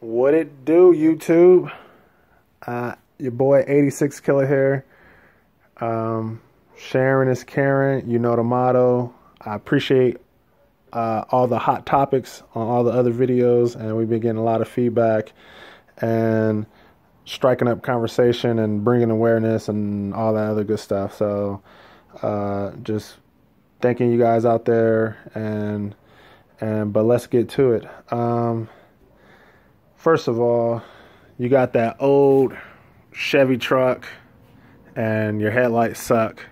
What it do, YouTube? Your boy 86 Killer here. Sharing is caring. You know the motto. I appreciate all the hot topics on all the other videos, and we've been getting a lot of feedback and striking up conversation and bringing awareness and all that other good stuff. So just thanking you guys out there, but let's get to it. First of all, you got that old Chevy truck and your headlights suck.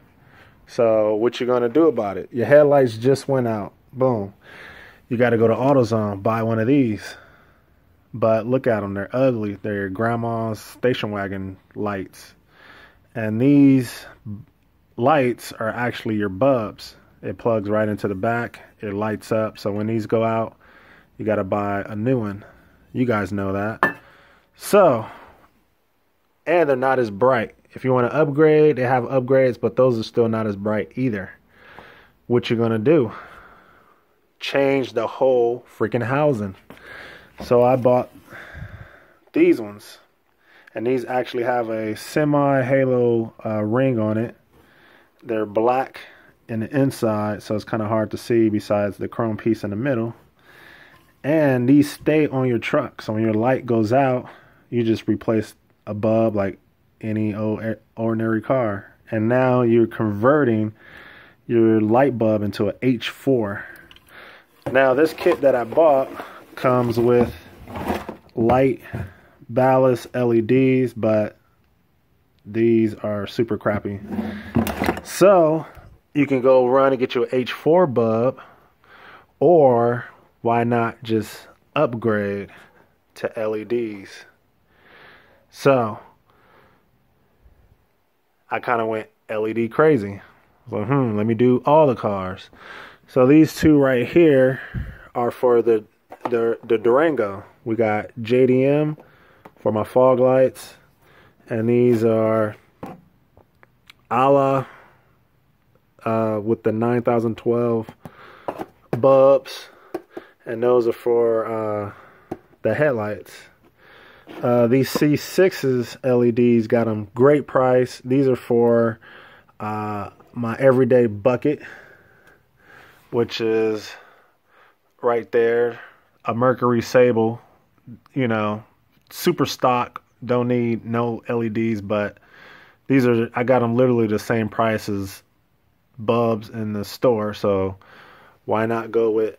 So what you gonna do about it? Your headlights just went out. Boom. You got to go to AutoZone, buy one of these. But look at them, they're ugly. They're your grandma's station wagon lights. And these lights are actually your bulbs. It plugs right into the back. It lights up. So when these go out, you got to buy a new one. You guys know that. So, and they're not as bright. If you want to upgrade, they have upgrades, but those are still not as bright either. What you're going to do? Change the whole freaking housing. So I bought these ones. And these actually have a semi-halo ring on it. They're black in the inside, so it's kind of hard to see besides the chrome piece in the middle. And these stay on your truck. So when your light goes out, you just replace a bulb like any ordinary car. And now you're converting your light bulb into an H4. Now this kit that I bought comes with light ballast LEDs, but these are super crappy. So you can go run and get your H4 bulb, or why not just upgrade to LEDs? So I kind of went LED crazy. So let me do all the cars. So these two right here are for the Durango. We got JDM for my fog lights, and these are Ala with the 9012 bulbs, and those are for the headlights. These C6's LEDs got them great price. These are for my everyday bucket, which is right there, a Mercury Sable, you know, super stock, don't need no LEDs, but these are, I got them literally the same price as bulbs in the store, so why not go with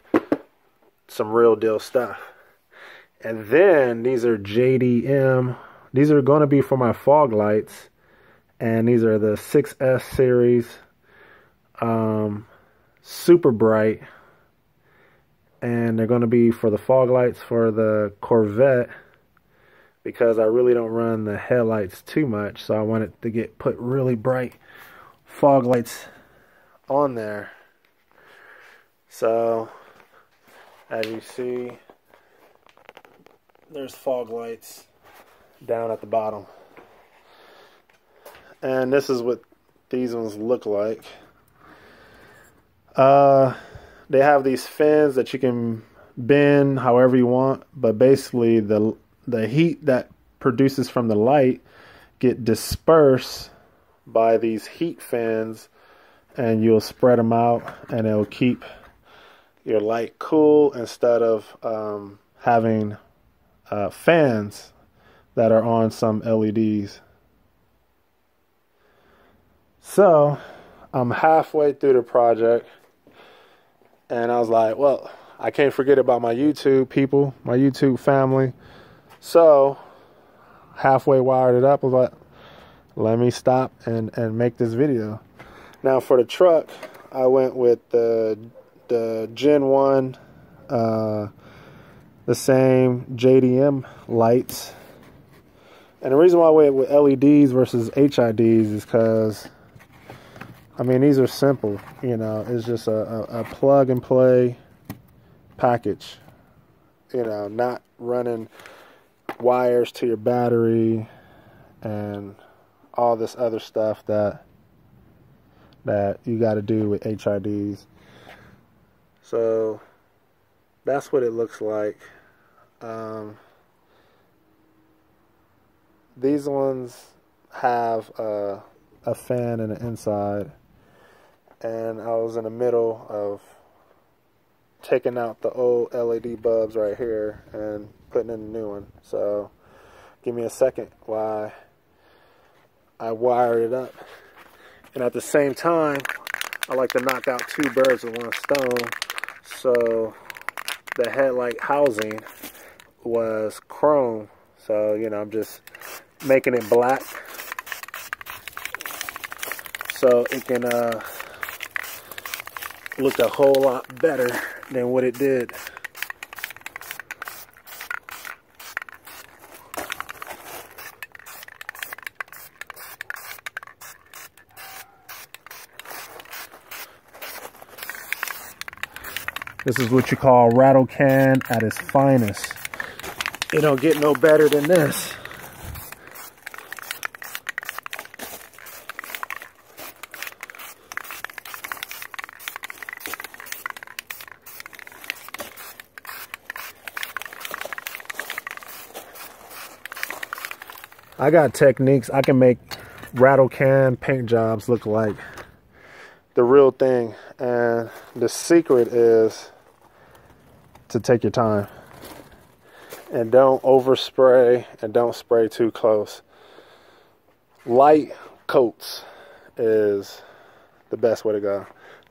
some real deal stuff? And then these are JDM. These are going to be for my fog lights, and these are the 6S series, super bright, and they're going to be for the fog lights for the Corvette, because I really don't run the headlights too much, so I wanted to put really bright fog lights on there. So as you see, there's fog lights down at the bottom, and this is what these ones look like. They have these fins that you can bend however you want, but basically the heat that produces from the light get dispersed by these heat fins, and you'll spread them out, and it'll keep your light cool instead of having fans that are on some LEDs. So I'm halfway through the project, and I was like, well, I can't forget about my YouTube people, my YouTube family. So halfway wired it up, I was like, let me stop and make this video. Now for the truck, I went with the Gen 1, the same JDM lights. And the reason why I went with LEDs versus HIDs is because, I mean, these are simple, you know, it's just a plug and play package, you know, not running wires to your battery and all this other stuff that you got to do with HIDs. So that's what it looks like. these ones have a fan in the inside, and I was in the middle of taking out the old L.E.D bulbs right here and putting in a new one. So give me a second while I wire it up. And at the same time, I like to knock out two birds with one stone. So the headlight housing was chrome. So, you know, I'm just making it black so it can look a whole lot better than what it did. This is what you call rattle can at its finest. It don't get no better than this. I got techniques. I can make rattle can paint jobs look like the real thing. And the secret is to take your time. And don't overspray and don't spray too close. Light coats is the best way to go.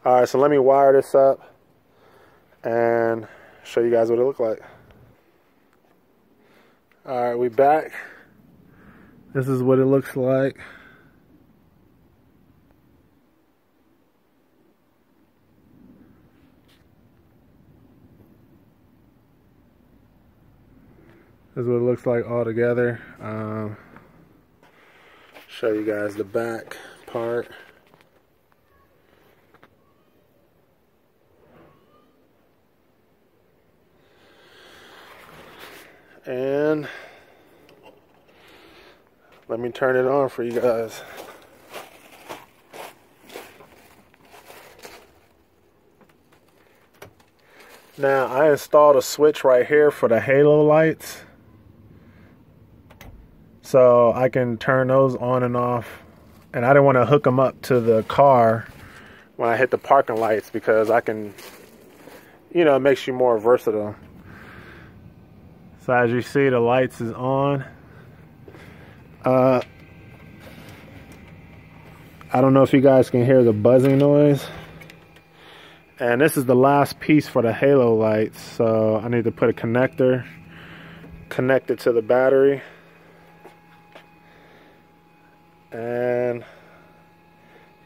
All right, so let me wire this up and show you guys what it looks like. All right, we back. This is what it looks like. This is what it looks like all together. Show you guys the back part. And let me turn it on for you guys. Now I installed a switch right here for the halo lights, so I can turn those on and off. And I didn't want to hook them up to the car when I hit the parking lights, because I can, you know, it makes you more versatile. So as you see, the lights is on. I don't know if you guys can hear the buzzing noise. And this is the last piece for the halo lights, so I need to put a connector, connect it to the battery. And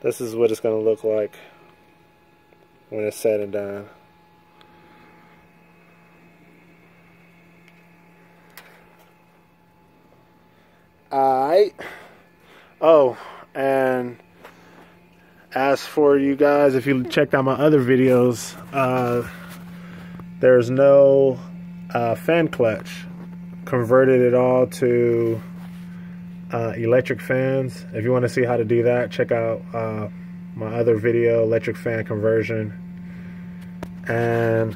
this is what it's going to look like when it's said and done. Alright. Oh, and as for you guys, if you checked out my other videos, there's no fan clutch. Converted it all to electric fans. If you want to see how to do that, check out my other video, electric fan conversion. And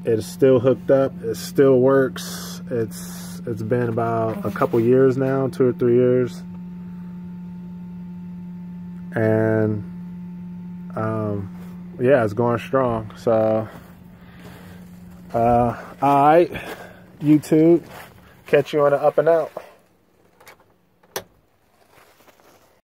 it's still hooked up. It still works. It's been about a couple years now, 2 or 3 years. And yeah, it's going strong. So alright, YouTube, catch you on the up and out.